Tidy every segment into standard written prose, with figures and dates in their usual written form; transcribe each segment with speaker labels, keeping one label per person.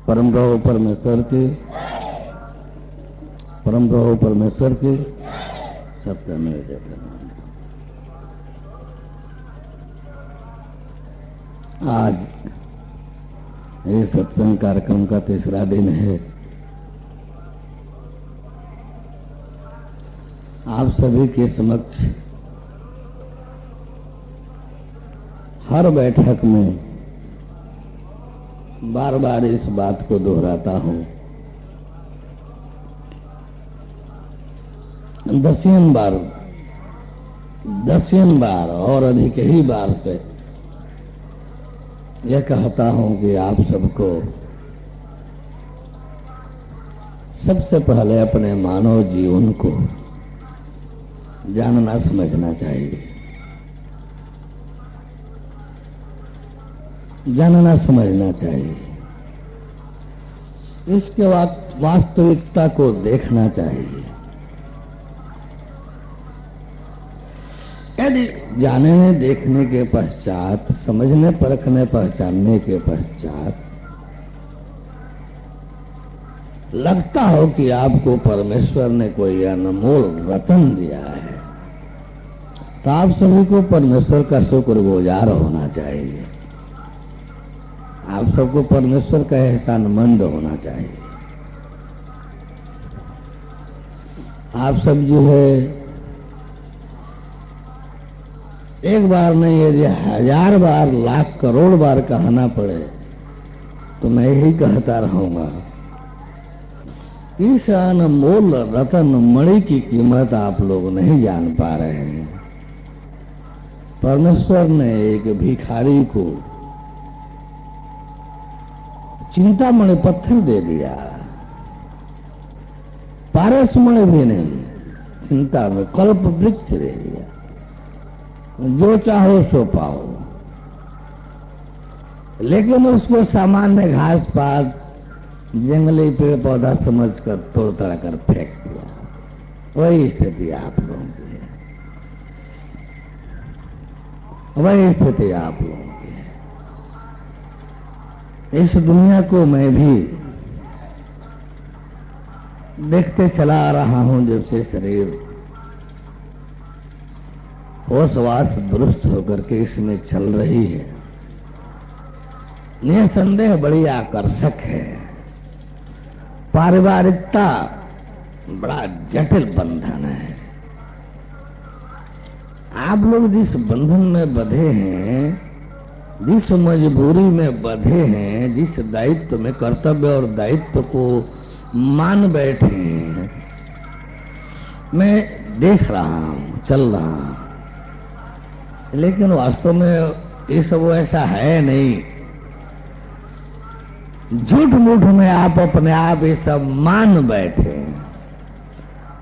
Speaker 1: परम प्रभु परमेश्वर की, परम प्रभु परमेश्वर की सत्यमेव जयते। आज ये सत्संग कार्यक्रम का तीसरा दिन है। आप सभी के समक्ष हर बैठक में बार बार इस बात को दोहराता हूं, दसियन बार और अधिक ही बार से यह कहता हूं कि आप सबको सबसे पहले अपने मानव जीवन को जानना समझना चाहिए, जानना समझना चाहिए, इसके वास्तविकता को देखना चाहिए। यदि जानने देखने के पश्चात, समझने परखने पहचानने के पश्चात लगता हो कि आपको परमेश्वर ने कोई अनमोल रतन दिया है, तो आप सभी को परमेश्वर का शुक्रगुजार होना चाहिए। आप सबको परमेश्वर का एहसानमंद होना चाहिए। आप सब जो है एक बार नहीं, यदि 1000 बार, लाख, करोड़ बार कहना पड़े तो मैं यही कहता रहूंगा, इस अनमोल रतन मणि की कीमत आप लोग नहीं जान पा रहे हैं। परमेश्वर ने एक भिखारी को चिंतामणि पत्थर दे दिया, पारसमणि भी नहीं, चिंता में कल्प वृक्ष दे दिया। जो चाहो सो पाओ, लेकिन उसको सामान्य घास पात, जंगली पेड़ पौधा समझकर तोड़ तड़ा कर फेंक दिया। वही स्थिति आप लोगों की है, वही स्थिति आप लोगों की है। इस दुनिया को मैं भी देखते चला आ रहा हूं, जब से शरीर होशवास दुरुस्त होकर के इसमें चल रही है। निसंदेह बड़ी आकर्षक है। पारिवारिकता बड़ा जटिल बंधन है। आप लोग जिस बंधन में बंधे हैं, जिस मजबूरी में बंधे हैं, जिस दायित्व में, कर्तव्य और दायित्व को मान बैठे हैं, मैं देख रहा हूं, चल रहा हूं, लेकिन वास्तव में ये सब ऐसा है नहीं। झूठ मूठ में आप अपने आप ये सब मान बैठे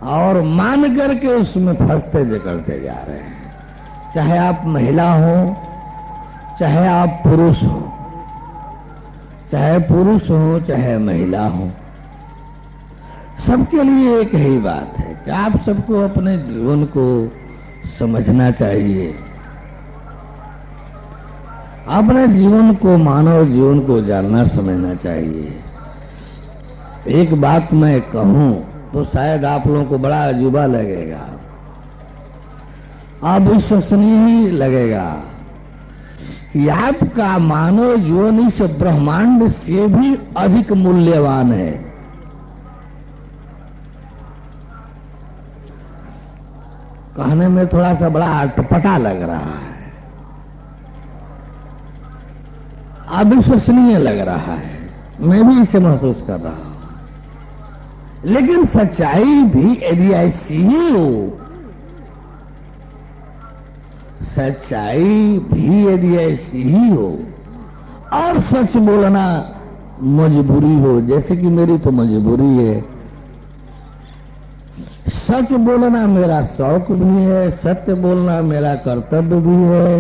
Speaker 1: और मान करके उसमें फंसते जकड़ते जा रहे हैं। चाहे आप महिला हो, चाहे आप पुरुष हो, चाहे पुरुष हो चाहे महिला हो, सबके लिए एक ही बात है कि आप सबको अपने जीवन को समझना चाहिए, अपने जीवन को, मानव जीवन को जानना समझना चाहिए। एक बात मैं कहूं तो शायद आप लोगों को बड़ा अजूबा लगेगा, अविश्वसनीय ही लगेगा कि आपका मानव जीवन इस ब्रह्मांड से भी अधिक मूल्यवान है। कहने में थोड़ा सा बड़ा अटपटा लग रहा है, अविश्वसनीय लग रहा है, मैं भी इसे महसूस कर रहा हूं। लेकिन सच्चाई भी यदि ऐसी ही हो, सच्चाई भी यदि ऐसी ही हो और सच बोलना मजबूरी हो, जैसे कि मेरी तो मजबूरी है, सच बोलना मेरा शौक भी है, सत्य बोलना मेरा कर्तव्य भी है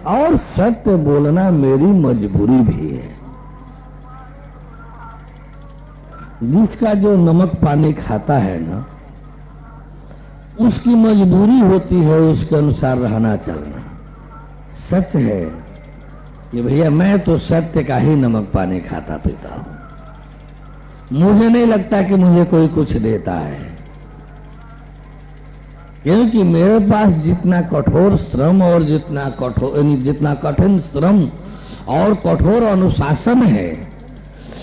Speaker 1: और सत्य बोलना मेरी मजबूरी भी है। जिसका जो नमक पानी खाता है ना, उसकी मजबूरी होती है उसके अनुसार रहना चलना। सच है कि भैया मैं तो सत्य का ही नमक पानी खाता पीता हूं, मुझे नहीं लगता कि मुझे कोई कुछ देता है, क्योंकि मेरे पास जितना कठोर श्रम और जितना कठिन श्रम और कठोर अनुशासन है,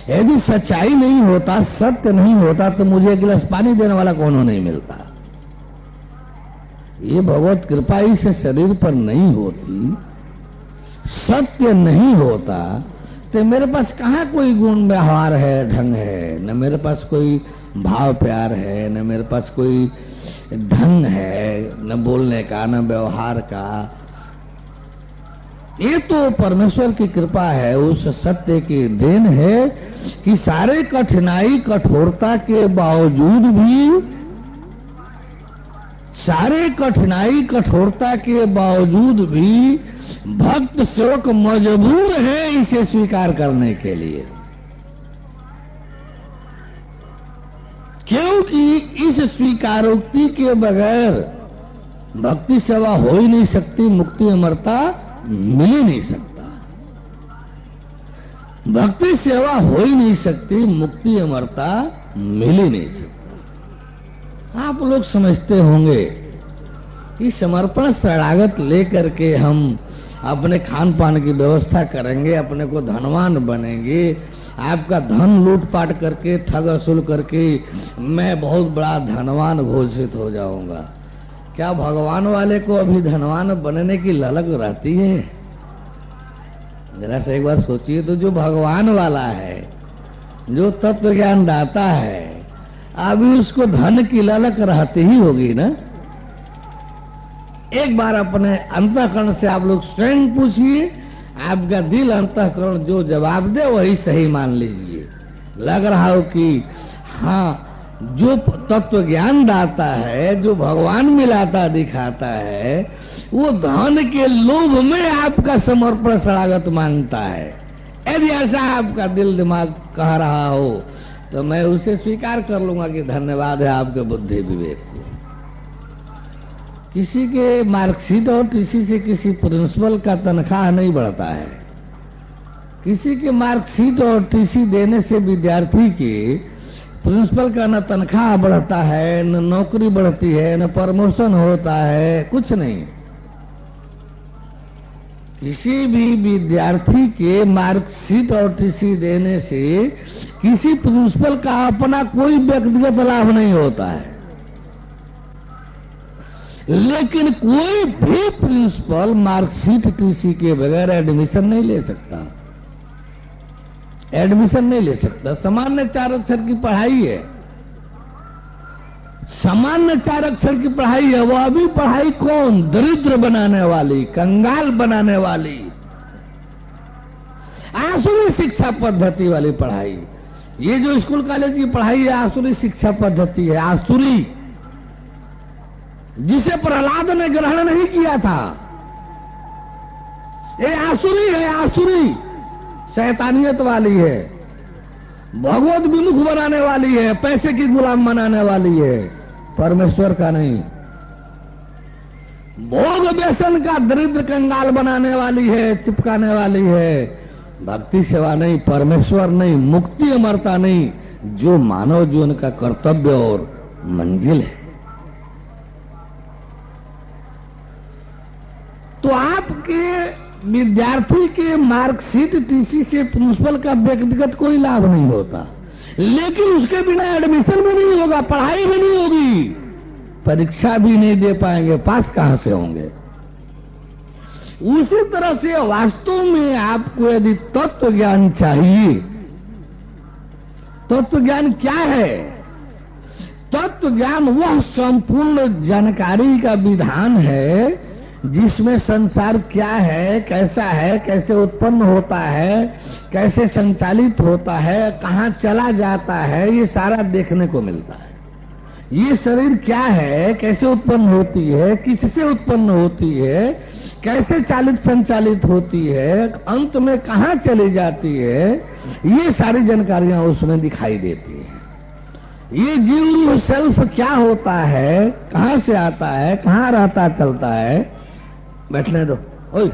Speaker 1: यदि सच्चाई नहीं होता, सत्य नहीं होता, तो मुझे एक गिलास पानी देने वाला कौन नहीं मिलता। ये भगवत कृपा इस शरीर पर नहीं होती, सत्य नहीं होता, तो मेरे पास कहां कोई गुण व्यवहार है, ढंग है, न मेरे पास कोई भाव प्यार है, न मेरे पास कोई ढंग है, न बोलने का, न व्यवहार का। ये तो परमेश्वर की कृपा है, उस सत्य की देन है कि सारे कठिनाई कठोरता के बावजूद भी, सारे कठिनाई कठोरता के बावजूद भी भक्त सेवक मजबूर है इसे स्वीकार करने के लिए, क्योंकि इस स्वीकारोक्ति के बगैर भक्ति सेवा हो ही नहीं सकती, मुक्ति अमरता मिल ही नहीं सकता। भक्ति सेवा हो ही नहीं सकती, मुक्ति अमरता मिल ही नहीं सकता। आप लोग समझते होंगे कि समर्पण शरणागत लेकर के हम अपने खान पान की व्यवस्था करेंगे, अपने को धनवान बनेंगे, आपका धन लूटपाट करके ठग वसूल करके मैं बहुत बड़ा धनवान घोषित हो जाऊंगा। क्या भगवान वाले को अभी धनवान बनने की ललक रहती है? जरा से एक बार सोचिए तो, जो भगवान वाला है, जो तत्व ज्ञान दाता है, अभी उसको धन की ललक रहती ही होगी ना। एक बार अपने अंतःकरण से आप लोग स्वयं पूछिए, आपका दिल अंतःकरण जो जवाब दे वही सही मान लीजिए। लग रहा हो कि हाँ, जो तत्व ज्ञान दाता है, जो भगवान मिलाता दिखाता है, वो धन के लोभ में आपका समर्पण शरणागत मांगता है। यदि ऐसा आपका दिल दिमाग कह रहा हो तो मैं उसे स्वीकार कर लूंगा कि धन्यवाद है आपके बुद्धि विवेक को। किसी के मार्कशीट और किसी से किसी प्रिंसिपल का तनख्वाह नहीं बढ़ता है। किसी के मार्कशीट और टीसी देने से विद्यार्थी के प्रिंसिपल का न तनख्वाह बढ़ता है, न नौकरी बढ़ती है, न प्रमोशन होता है, कुछ नहीं। किसी भी विद्यार्थी के मार्कशीट और टीसी देने से किसी प्रिंसिपल का अपना कोई व्यक्तिगत लाभ नहीं होता है, लेकिन कोई भी प्रिंसिपल मार्कशीट टीसी के बगैर एडमिशन नहीं ले सकता। एडमिशन नहीं ले सकता। सामान्य 4 अक्षर की पढ़ाई है, सामान्य 4 अक्षर की पढ़ाई है। वो अभी पढ़ाई कौन? दरिद्र बनाने वाली, कंगाल बनाने वाली, आसुरी शिक्षा पद्धति वाली पढ़ाई। ये जो स्कूल कॉलेज की पढ़ाई है, आसुरी शिक्षा पद्धति है। आसुरी, जिसे प्रहलाद ने ग्रहण नहीं किया था, ये आसुरी है। आसुरी शैतानियत वाली है, भगवत विमुख बनाने वाली है, पैसे की गुलाम बनाने वाली है, परमेश्वर का नहीं। भोग व्यसन का दरिद्र कंगाल बनाने वाली है, चिपकाने वाली है। भक्ति सेवा नहीं, परमेश्वर नहीं, मुक्ति अमरता नहीं, जो मानव जीवन का कर्तव्य और मंजिल है। तो आपके विद्यार्थी के मार्कशीट टीसी से प्रिंसिपल का व्यक्तिगत कोई लाभ नहीं होता, लेकिन उसके बिना एडमिशन भी नहीं होगा, पढ़ाई भी नहीं होगी, परीक्षा भी नहीं दे पाएंगे, पास कहां से होंगे। उसी तरह से वास्तव में आपको यदि तत्व ज्ञान चाहिए, तत्व ज्ञान क्या है? तत्व ज्ञान वह संपूर्ण जानकारी का विधान है जिसमें संसार क्या है, कैसा है, कैसे उत्पन्न होता है, कैसे संचालित होता है, कहां चला जाता है, ये सारा देखने को मिलता है। ये शरीर क्या है, कैसे उत्पन्न होती है, किससे उत्पन्न होती है, कैसे चालित संचालित होती है, अंत में कहां चली जाती है, ये सारी जानकारियां उसमें दिखाई देती है। ये जीव सेल्फ क्या होता है, कहां से आता है, कहां रहता चलता है। बैठने दो। ओए,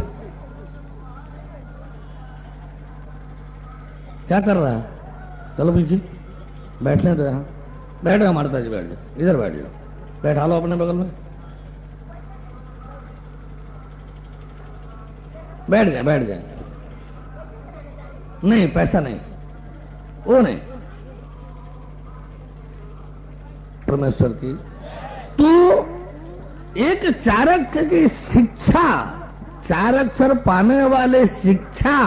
Speaker 1: क्या कर रहा है? चलो पीछे। बैठने तो यहाँ बैठ जाओ, हमारे पास बैठ जाओ, इधर बैठ जाओ, बैठा लो अपने बगल में, बैठ जाए बैठ जाए। नहीं पैसा नहीं, वो नहीं, परमेश्वर की तो एक 4 अक्षर की शिक्षा, 4 अक्षर पाने वाले शिक्षा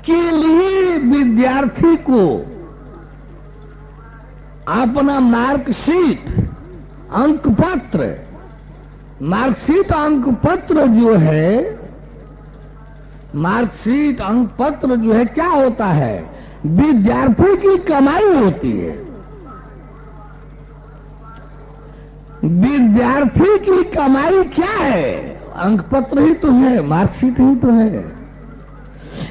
Speaker 1: के लिए विद्यार्थी को अपना मार्कशीट, अंकपत्र, मार्कशीट अंकपत्र जो है, मार्कशीट अंकपत्र जो है क्या होता है, विद्यार्थी की कमाई होती है। विद्यार्थी की कमाई क्या है, अंकपत्र ही तो है, मार्कशीट ही तो है।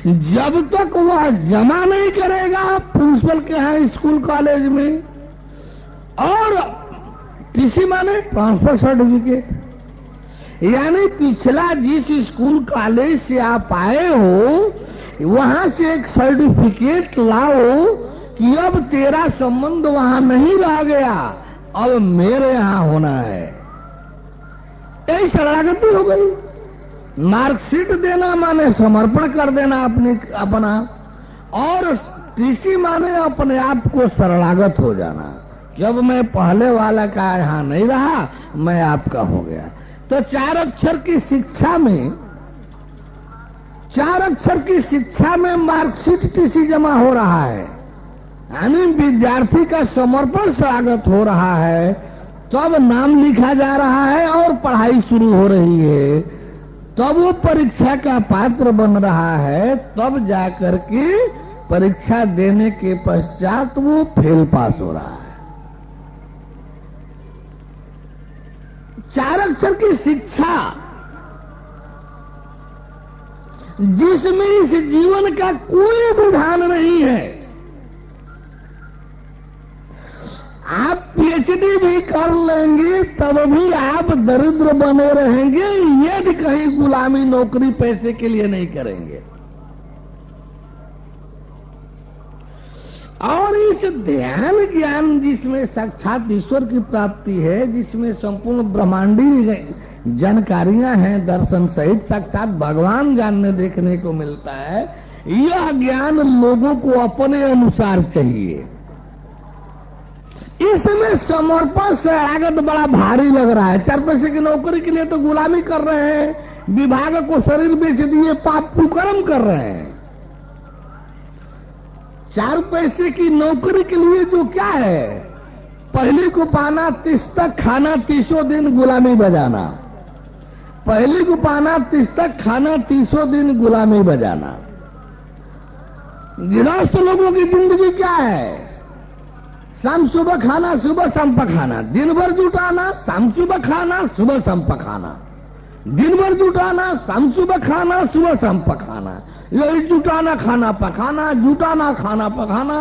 Speaker 1: जब तक वह जमा नहीं करेगा प्रिंसिपल के यहां स्कूल कॉलेज में, और टीसी माने ट्रांसफर सर्टिफिकेट, यानी पिछला जिस स्कूल कॉलेज से आप आए हो वहां से एक सर्टिफिकेट लाओ कि अब तेरा संबंध वहां नहीं रह गया, अब मेरे यहां होना है। यही शरणागति हो गई। मार्कशीट देना माने समर्पण कर देना अपना, और टीसी माने अपने आप को शरणागत हो जाना। जब मैं पहले वाला का यहां नहीं रहा, मैं आपका हो गया। तो 4 अक्षर की शिक्षा में, 4 अक्षर की शिक्षा में मार्कशीट टीसी जमा हो रहा है, यानी विद्यार्थी का समर्पण स्वागत हो रहा है, तब नाम लिखा जा रहा है और पढ़ाई शुरू हो रही है, तब वो परीक्षा का पात्र बन रहा है, तब जाकर के परीक्षा देने के पश्चात वो फेल पास हो रहा है। 4 अक्षर की शिक्षा जिसमें इस जीवन का कोई विधान नहीं है। आप पीएचडी भी कर लेंगे तब भी आप दरिद्र बने रहेंगे, यदि कहीं गुलामी नौकरी पैसे के लिए नहीं करेंगे। और इस ध्यान ज्ञान जिसमें साक्षात ईश्वर की प्राप्ति है, जिसमें संपूर्ण ब्रह्मांडीय जानकारियां हैं, दर्शन सहित साक्षात भगवान जानने देखने को मिलता है, यह ज्ञान लोगों को अपने अनुसार चाहिए। इसमें समर्पण से आगत बड़ा भारी लग रहा है। 4 पैसे की नौकरी के लिए तो गुलामी कर रहे हैं, विभाग को शरीर बेच दिए, पाप कुकर्म कर रहे हैं। 4 पैसे की नौकरी के लिए जो क्या है, पहले को पाना 30 तक खाना, 30 दिन गुलामी बजाना। पहले को पाना 30 तक खाना, 30 दिन गुलामी बजाना। गृहस्थ लोगों की जिंदगी क्या है, शाम सुबह खाना, सुबह शाम पखाना, दिन भर जुटाना, शाम सुबह खाना, सुबह शाम पखाना, दिन भर जुटाना, शाम सुबह खाना, सुबह शाम पखाना। यही जुटाना खाना पखाना, जुटाना खाना पखाना,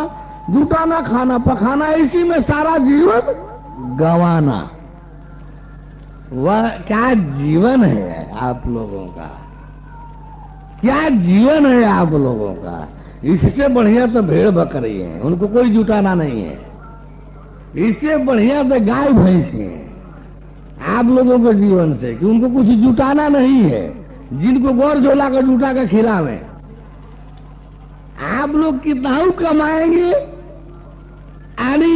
Speaker 1: जुटाना खाना पखाना, इसी में सारा जीवन गंवाना। वह क्या जीवन है आप लोगों का, क्या जीवन है आप लोगों का। इससे बढ़िया तो भेड़ बकरी है, उनको कोई जुटाना नहीं है। इससे बढ़िया तो गाय भैंस है आप लोगों के जीवन से, कि उनको कुछ जुटाना नहीं है, जिनको गौर झोला कर जुटा कर खिलावे। आप लोग कितना कमाएंगे, यानी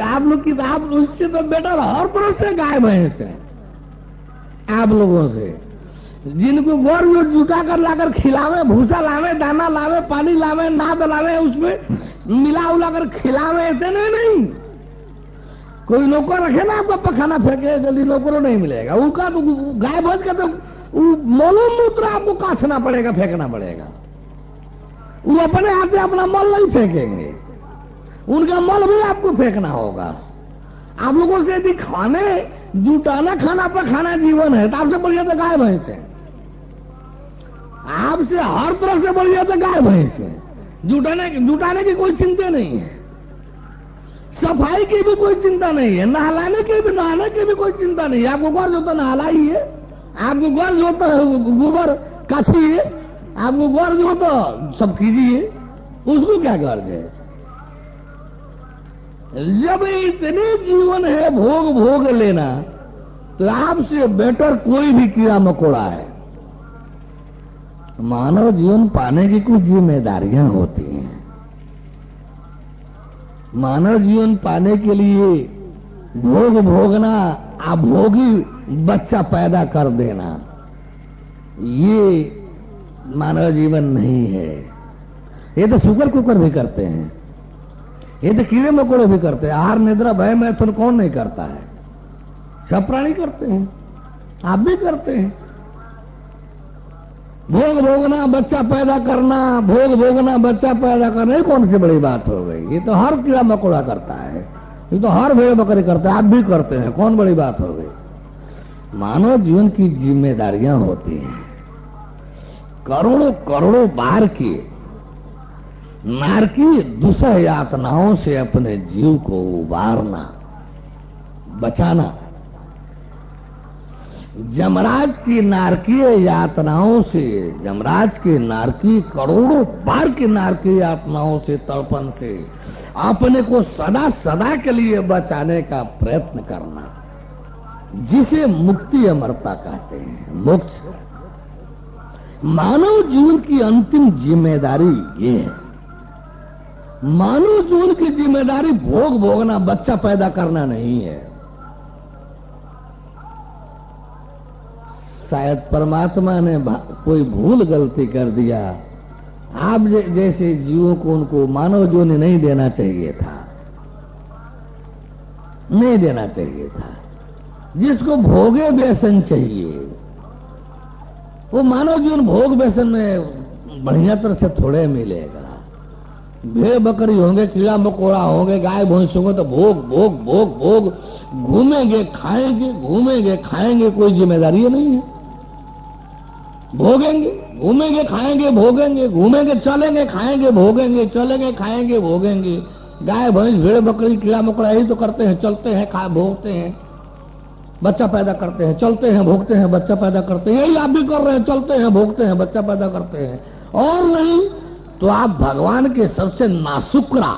Speaker 1: आप लोग की, आप उससे तो बेटर हर तरह से गाय भैंस है आप लोगों से। जिनको गौर जुटा कर लाकर खिलावे, भूसा लावे, दाना लावे, पानी लावे, नाद लावे, उसमें मिला उला कर खिलावे, इतने नहीं। कोई नौकर रखे ना आपका पखाना फेंके, जल्दी नौकरों नहीं मिलेगा। उनका तो गाय भैंस का तो मलो मूत्र आपको काटना पड़ेगा, फेंकना पड़ेगा। वो अपने हाथ से अपना मल नहीं फेंकेंगे, उनका मल भी आपको फेंकना होगा। आप लोगों से यदि खाने जुटाना खाना पर खाना जीवन है, तो आपसे बढ़िया तो गाय भैंस है। आपसे हर तरह से बढ़िया तो गाय भैंस है। जुटाने की कोई चिंता नहीं है, सफाई की भी कोई चिंता नहीं है, नहलाने की भी कोई चिंता नहीं है। आपको गोबर जो तो नहला ही है, आपको गोबर जो तो गोबर काछी है, आपको गोबर जो तो सब कीजिए, उसको क्या गर्ज है? जब इतने जीवन है भोग भोग लेना, तो आपसे बेटर कोई भी कीड़ा मकोड़ा है। मानव जीवन पाने की कुछ जिम्मेदारियां होती हैं। मानव जीवन पाने के लिए भोग भोगना, अभोगी बच्चा पैदा कर देना, ये मानव जीवन नहीं है। ये तो शुगर कुकर भी करते हैं, ये तो कीड़े मकोड़े भी करते हैं। आहार निद्रा भय मैथुन कौन नहीं करता है? सब प्राणी करते हैं, आप भी करते हैं। भोग भोगना, बच्चा पैदा करना, भोग भोगना, बच्चा पैदा करना, ये कौन सी बड़ी बात हो गई? ये तो हर कीड़ा मकोड़ा करता है, ये तो हर भेड़ बकरी करता है, आप भी करते हैं, कौन बड़ी बात हो गई? मानव जीवन की जिम्मेदारियां होती हैं। करोड़ों करोड़ों बार की नारकीय दुसह यातनाओं से अपने जीव को उबारना, बचाना। जमराज की नारकीय यातनाओं से, जमराज के नारकीय करोड़ों बार की नारकीय यातनाओं से, तड़पन से अपने को सदा सदा के लिए बचाने का प्रयत्न करना, जिसे मुक्ति अमरता कहते हैं, मोक्ष। मानव जीवन की अंतिम जिम्मेदारी ये है। मानव जीवन की जिम्मेदारी भोग भोगना, बच्चा पैदा करना नहीं है। शायद परमात्मा ने कोई भूल गलती कर दिया, आप जैसे जीवों को उनको मानव जीवन नहीं देना चाहिए था, नहीं देना चाहिए था। जिसको भोगे व्यसन चाहिए, वो मानव जीवन भोग व्यसन में बढ़िया तरह से थोड़े मिलेगा। भेड़ बकरी होंगे, कीड़ा मकोड़ा होंगे, गाय भैंस होंगे, तो भोग भोग भोग भोग, घूमेंगे खाएंगे, घूमेंगे खाएंगे, कोई जिम्मेदारी नहीं है। भोगेंगे, घूमेंगे खाएंगे भोगेंगे, घूमेंगे चलेंगे खाएंगे भोगेंगे, चलेंगे खाएंगे भोगेंगे। गाय भैंस भेड़ बकरी कीड़ा मकोड़ा यही तो करते हैं, चलते हैं, खा भोगते हैं, बच्चा पैदा करते हैं, चलते हैं, भोगते हैं, बच्चा पैदा करते हैं। यही आप भी कर रहे हैं, चलते हैं, भोगते हैं, बच्चा पैदा करते हैं। और नहीं तो आप भगवान के सबसे नाशुक्रा।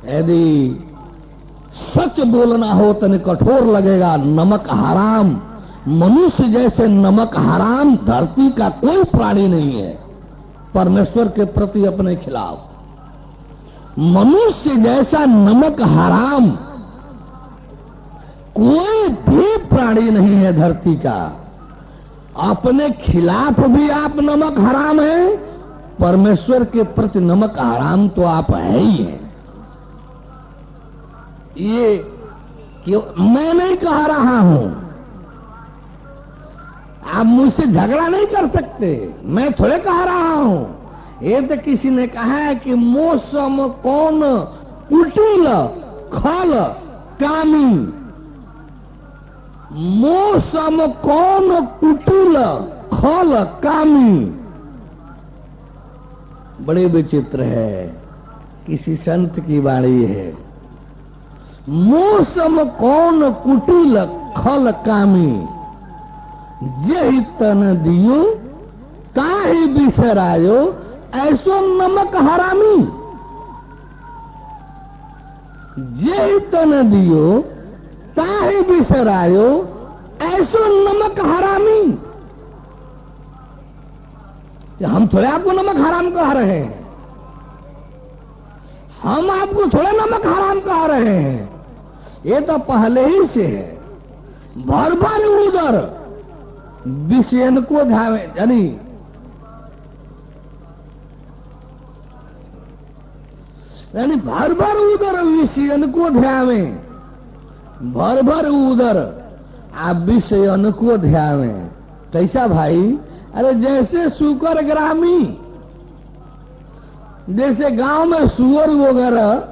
Speaker 1: यदि सच बोलना हो तो कठोर लगेगा, नमक हराम। मनुष्य जैसे नमक हराम धरती का कोई प्राणी नहीं है परमेश्वर के प्रति अपने खिलाफ। मनुष्य जैसा नमक हराम कोई भी प्राणी नहीं है धरती का। अपने खिलाफ भी आप नमक हराम है, परमेश्वर के प्रति नमक हराम तो आप है ही हैं। ये क्यों मैं नहीं कह रहा हूं, आप मुझसे झगड़ा नहीं कर सकते, मैं थोड़े कह रहा हूं। ये तो किसी ने कहा है कि मौसम कौन कुटिल खल कामी। मौसम कौन कुटिल खल कामी, बड़े विचित्र है, किसी संत की वाणी है। मौसम कौन कुटिल खल कामी, जही तन दियो ताही बिसरायो, ऐसो नमक हरामी। जही तन दियो ताही बिसरायो, ऐसो नमक हरामी। हम थोड़े आपको नमक हराम कह रहे हैं, हम आपको थोड़े नमक हराम कह रहे हैं। ये तो पहले ही से है। भर भर उधर विषयन को ध्यावे, यानी भर भर उधर विषयन को ध्यावे, भर भर उधर आप विषयन को ध्यावे। कैसा भाई? अरे जैसे सुकर ग्रामी, जैसे गांव में सुअर वगैरह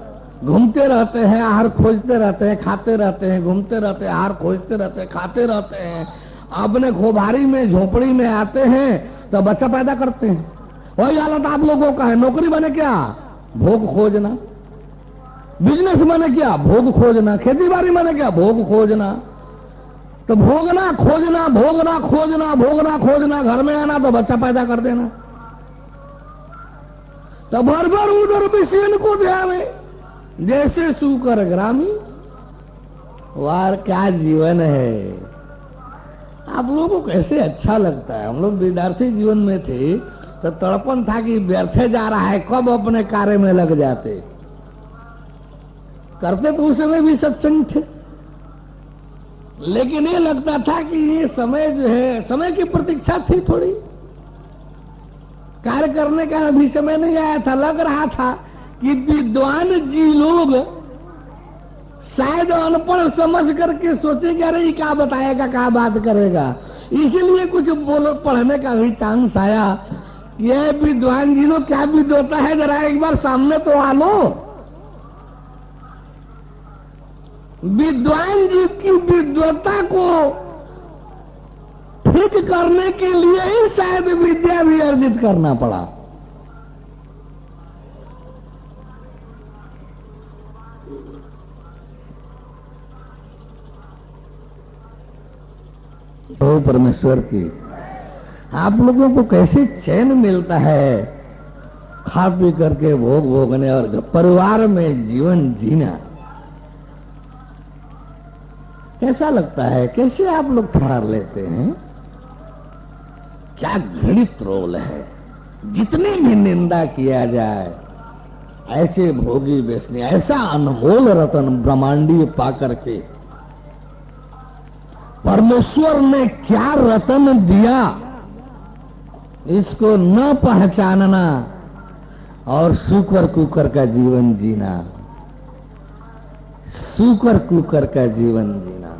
Speaker 1: घूमते रहते हैं, आहार खोजते रहते हैं, खाते रहते हैं, घूमते रहते हैं, आहार खोजते रहते हैं, खाते रहते हैं, अपने खोभारी में झोपड़ी में आते हैं तो बच्चा पैदा करते हैं। वही हालत आप लोगों का है। नौकरी बने क्या? भोग खोजना। बिजनेस बने क्या? भोग खोजना। खेती बाड़ी बने क्या? भोग खोजना। तो भोगना खोजना, भोगना खोजना, भोगना खोजना, घर में आना तो बच्चा पैदा कर देना। तो भर भर उधर विषयन को ध्यावे जैसे सूकर ग्रामी। वार क्या जीवन है। आप लोगों को कैसे अच्छा लगता है। हम लोग विद्यार्थी जीवन में थे तो तड़पन था कि व्यर्थे जा रहा है, कब अपने कार्य में लग जाते। करते तो उस समय भी सत्संग थे, लेकिन ये लगता था कि ये समय जो है, समय की प्रतीक्षा थी थोड़ी, कार्य करने का अभी समय नहीं आया था। लग रहा था कि विद्वान जी लोग शायद अनपढ़ समझ करके सोचेंगे अरे ये क्या बताएगा, क्या बात करेगा, इसलिए कुछ बोलो पढ़ने का भी चांस आया। यह विद्वान जी लोग क्या विद्वता है, जरा एक बार सामने तो आ लो। विद्वान जी की विद्वता को ठीक करने के लिए ही शायद विद्या भी अर्जित करना पड़ा। ओ परमेश्वर की, आप लोगों को कैसे चैन मिलता है खा पी करके भोग भोगने और परिवार में जीवन जीना। कैसा लगता है, कैसे आप लोग ठहर लेते हैं। क्या घृणित रोल है। जितनी भी निंदा किया जाए, ऐसे भोगी बेचने, ऐसा अनमोल रतन ब्रह्मांडीय पाकर के परमेश्वर ने क्या रतन दिया, इसको न पहचानना और सूकर कुकर का जीवन जीना, सूकर कुकर का जीवन जीना,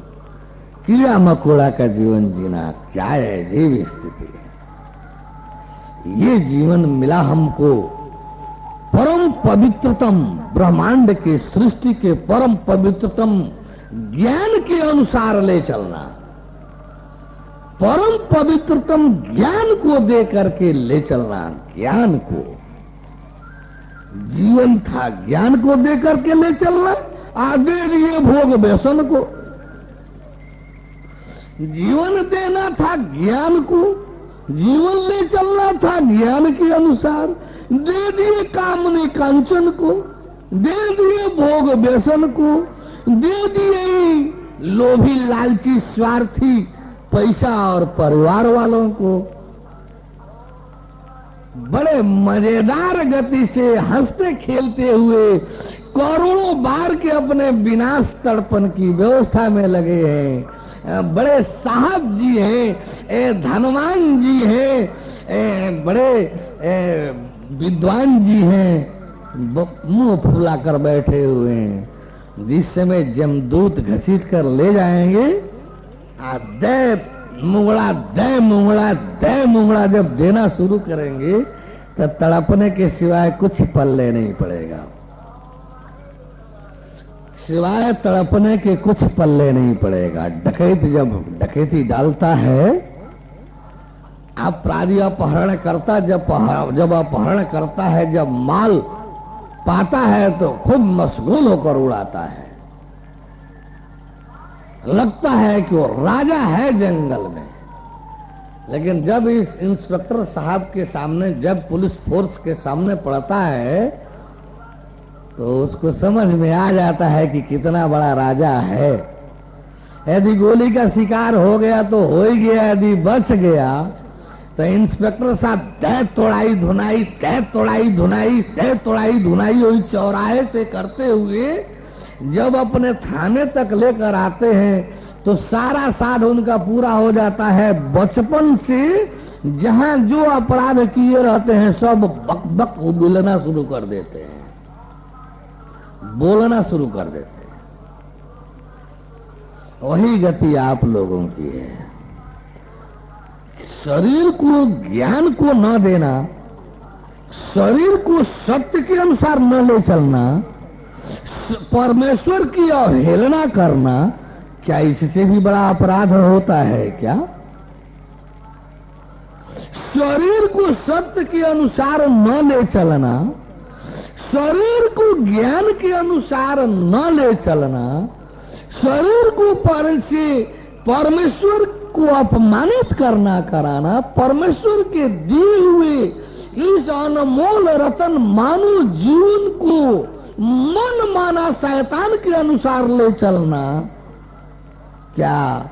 Speaker 1: कीड़ा मकोड़ा का जीवन जीना, क्या है अजीब स्थिति है। ये जीवन मिला हमको परम पवित्रतम ब्रह्मांड के सृष्टि के परम पवित्रतम ज्ञान के अनुसार ले चलना, परम पवित्रतम ज्ञान को दे करके ले चलना। ज्ञान को, जीवन था ज्ञान को दे करके ले चलना, आगे लिए भोग व्यसन को। जीवन देना था ज्ञान को, जीवन ले चलना था ज्ञान के अनुसार। दे दिए कामने कांचन को, दे दिए भोग व्यसन को, दे दिए लोभी लालची स्वार्थी पैसा और परिवार वालों को। बड़े मजेदार गति से हंसते खेलते हुए करोड़ों बार के अपने विनाश तड़पन की व्यवस्था में लगे हैं। बड़े साहब जी हैं, धनवान जी हैं, बड़े विद्वान जी हैं, मुंह फुला कर बैठे हुए हैं। जिस समय जमदूत घसीट कर ले जाएंगे, दे मुंगड़ा दे मुंगड़ा दे मुंगड़ा जब देना शुरू करेंगे तो तड़पने के सिवाय कुछ पल्ले नहीं पड़ेगा। सिवाय तड़पने के कुछ पल्ले नहीं पड़ेगा। डकैत जब डकैती डालता है, अपराधी अपहरण करता, जब अपहरण करता है, जब माल पाता है तो खूब मशगूल होकर उड़ाता है। लगता है कि वो राजा है जंगल में। लेकिन जब इस इंस्पेक्टर साहब के सामने, जब पुलिस फोर्स के सामने पड़ता है, तो उसको समझ में आ जाता है कि कितना बड़ा राजा है। यदि गोली का शिकार हो गया तो हो ही गया, यदि बच गया तो इंस्पेक्टर साहब तय तोड़ाई धुनाई, तय तोड़ाई धुनाई, तय तोड़ाई धुनाई वही चौराहे से करते हुए जब अपने थाने तक लेकर आते हैं तो सारा साध उनका पूरा हो जाता है। बचपन से जहां जो अपराध किए रहते हैं सब बक बक बोलना शुरू कर देते हैं, बोलना शुरू कर देते हैं। वही गति आप लोगों की है। शरीर को ज्ञान को न देना, शरीर को सत्य के अनुसार न ले चलना, परमेश्वर की अवहेलना करना, क्या इससे भी बड़ा अपराध होता है क्या? शरीर को सत्य के अनुसार न ले चलना, शरीर को ज्ञान के अनुसार न ले चलना, शरीर को पर से परमेश्वर को अपमानित करना कराना, परमेश्वर के दिए हुए इस अनमोल रतन मानव जीवन को मन माना शैतान के अनुसार ले चलना, क्या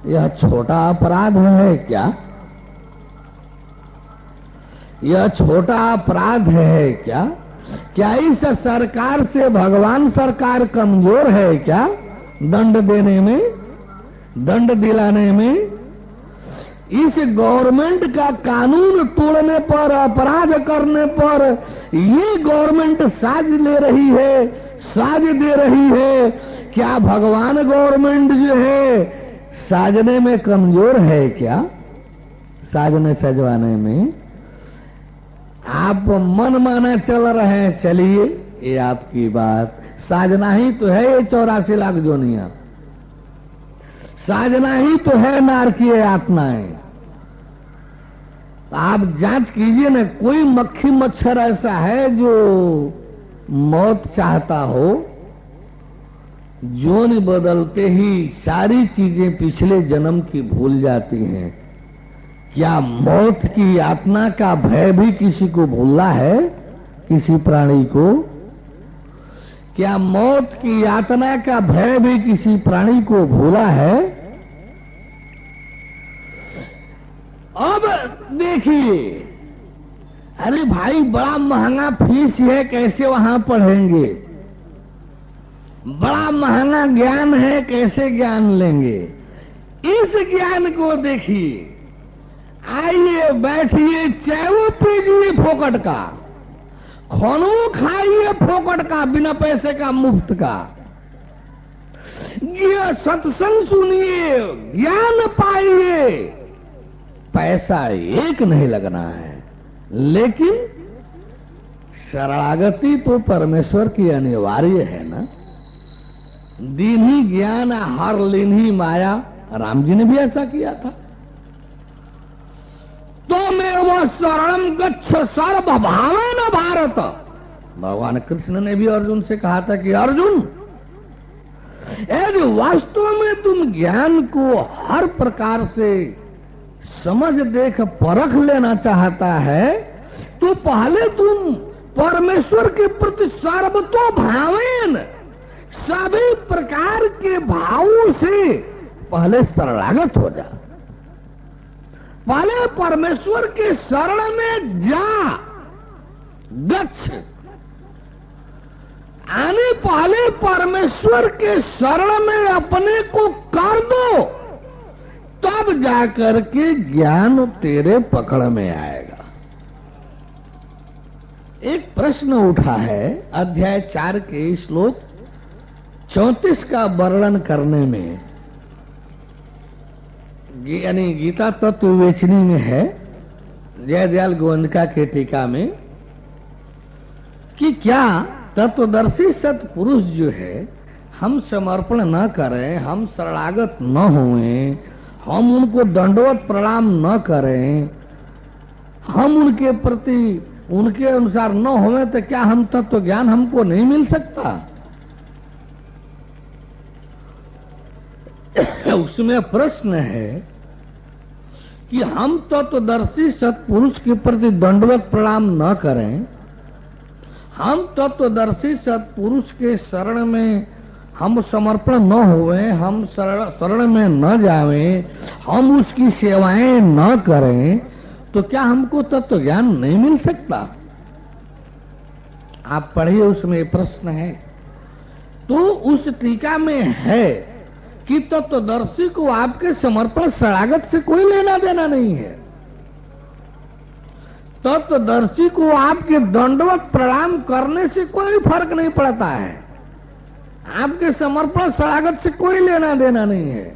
Speaker 1: यह छोटा अपराध है? यह छोटा अपराध है क्या? क्या इस सरकार से भगवान सरकार कमजोर है क्या? दंड देने में, दंड दिलाने में? इस गवर्नमेंट का कानून तोड़ने पर, अपराध करने पर ये गवर्नमेंट साज ले रही है, साज दे रही है। क्या भगवान गवर्नमेंट जो है साजने में कमजोर है क्या? साजने सजवाने में आप मन माना चल रहे हैं, चलिए ये आपकी बात। साजना ही तो है ये 84 लाख जोनियां, साजना ही तो है नारकीय आत्माएं। आप जांच कीजिए ना, कोई मक्खी मच्छर ऐसा है जो मौत चाहता हो? जोन बदलते ही सारी चीजें पिछले जन्म की भूल जाती हैं। क्या मौत की यातना का भय भी किसी को भूला है? किसी प्राणी को? क्या मौत की यातना का भय भी किसी प्राणी को भूला है? अब देखिए, अरे भाई बड़ा महंगा फीस है, कैसे वहां पढ़ेंगे? बड़ा महंगा ज्ञान है, कैसे ज्ञान लेंगे? इस ज्ञान को देखिए, आइए बैठिए, चाय पीजिए फोकट का, खानो खाइए फोकट का, बिना पैसे का, मुफ्त का। ये सत्संग सुनिए, ज्ञान पाइए, पैसा एक नहीं लगना है। लेकिन शरणागति तो परमेश्वर की अनिवार्य है ना। दीन्ही ज्ञान हर लीन्ही माया, राम जी ने भी ऐसा किया था। तो मैं वो शरणम गच्छ सर्वभावेन भारत, भगवान कृष्ण ने भी अर्जुन से कहा था कि अर्जुन, यदि वास्तव में तुम ज्ञान को हर प्रकार से समझ देख परख लेना चाहता है, तो पहले तुम परमेश्वर के प्रति सर्वतो भावेन, सभी प्रकार के भावों से पहले शरणागत हो जा। पहले परमेश्वर के शरण में जा, गच्छ आने पहले परमेश्वर के शरण में अपने को कर दो, तब जाकर के ज्ञान तेरे पकड़ में आएगा। एक प्रश्न उठा है अध्याय 4 के श्लोक 34 का वर्णन करने में, यानी गीता तत्व विवेचनी में है, जयदयाल गोविंदका के टीका में, कि क्या तत्वदर्शी सत्पुरुष जो है, हम समर्पण न करें, हम शरणागत न हुए, हम उनको दंडवत प्रणाम न करें, हम उनके प्रति उनके अनुसार न होवे, तो क्या हम तत्व ज्ञान हमको नहीं मिल सकता? उसमें प्रश्न है कि हम तत्वदर्शी सत्पुरुष के प्रति दंडवत प्रणाम न करें, हम तत्वदर्शी सत्पुरुष के शरण में हम समर्पण न हुए, हम शरण में न जावें, हम उसकी सेवाएं न करें, तो क्या हमको तत्व ज्ञान नहीं मिल सकता? आप पढ़िए, उसमें प्रश्न है। तो उस टीका में है कि तत्वदर्शी को आपके समर्पण शरणागत से कोई लेना देना नहीं है। तत्वदर्शी को आपके दंडवत प्रणाम करने से कोई फर्क नहीं पड़ता है। आपके समर्पण शरणागत से कोई लेना देना नहीं है।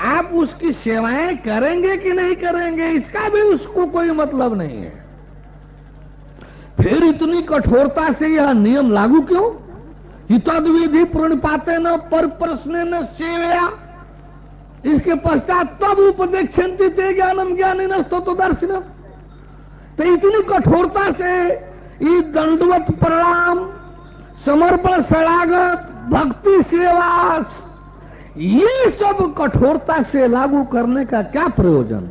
Speaker 1: आप उसकी सेवाएं करेंगे कि नहीं करेंगे, इसका भी उसको कोई मतलब नहीं है। फिर इतनी कठोरता से यह नियम लागू क्यों? तद विधि प्रणिपाते न पर प्रश्न न सेवया, इसके पश्चात तब उपदेक्षन्ति ते ज्ञानम ज्ञानी न तत्वदर्शिन। तो इतनी कठोरता से ये दंडवत प्रणाम, समर्पण शरणागत, भक्ति सेवा, ये सब कठोरता से लागू करने का क्या प्रयोजन?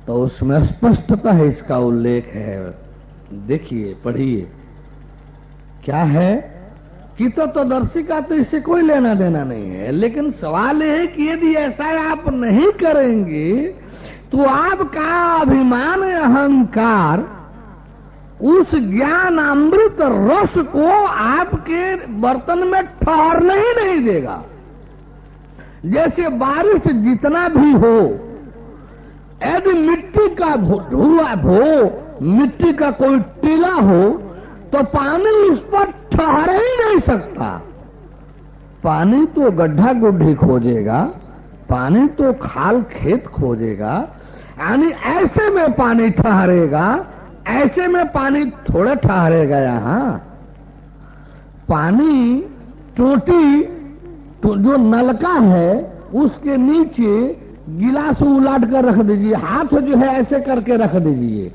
Speaker 1: तो उसमें स्पष्टतः इसका उल्लेख है। देखिए, पढ़िए, क्या है कि तत्वदर्शी का तो इससे कोई लेना देना नहीं है, लेकिन सवाल यह है कि यदि ऐसा आप नहीं करेंगे तो आपका अभिमान अहंकार उस ज्ञान अमृत रस को आपके बर्तन में ठहरने ही नहीं देगा। जैसे बारिश जितना भी हो, यदि मिट्टी का धुआं हो, मिट्टी का कोई टीला हो, तो पानी उस पर ठहर ही नहीं सकता। पानी तो गड्ढा गुड्ढी खोजेगा, पानी तो खाल खेत खोजेगा, यानी ऐसे में पानी ठहरेगा, ऐसे में पानी थोड़ा ठहरेगा। यहाँ पानी टोटी तो जो नलका है उसके नीचे गिलास उलाट कर रख दीजिए, हाथ जो है ऐसे करके रख दीजिए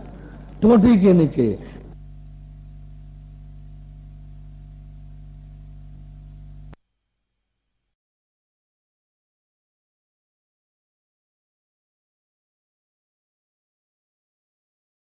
Speaker 1: टोटी के नीचे,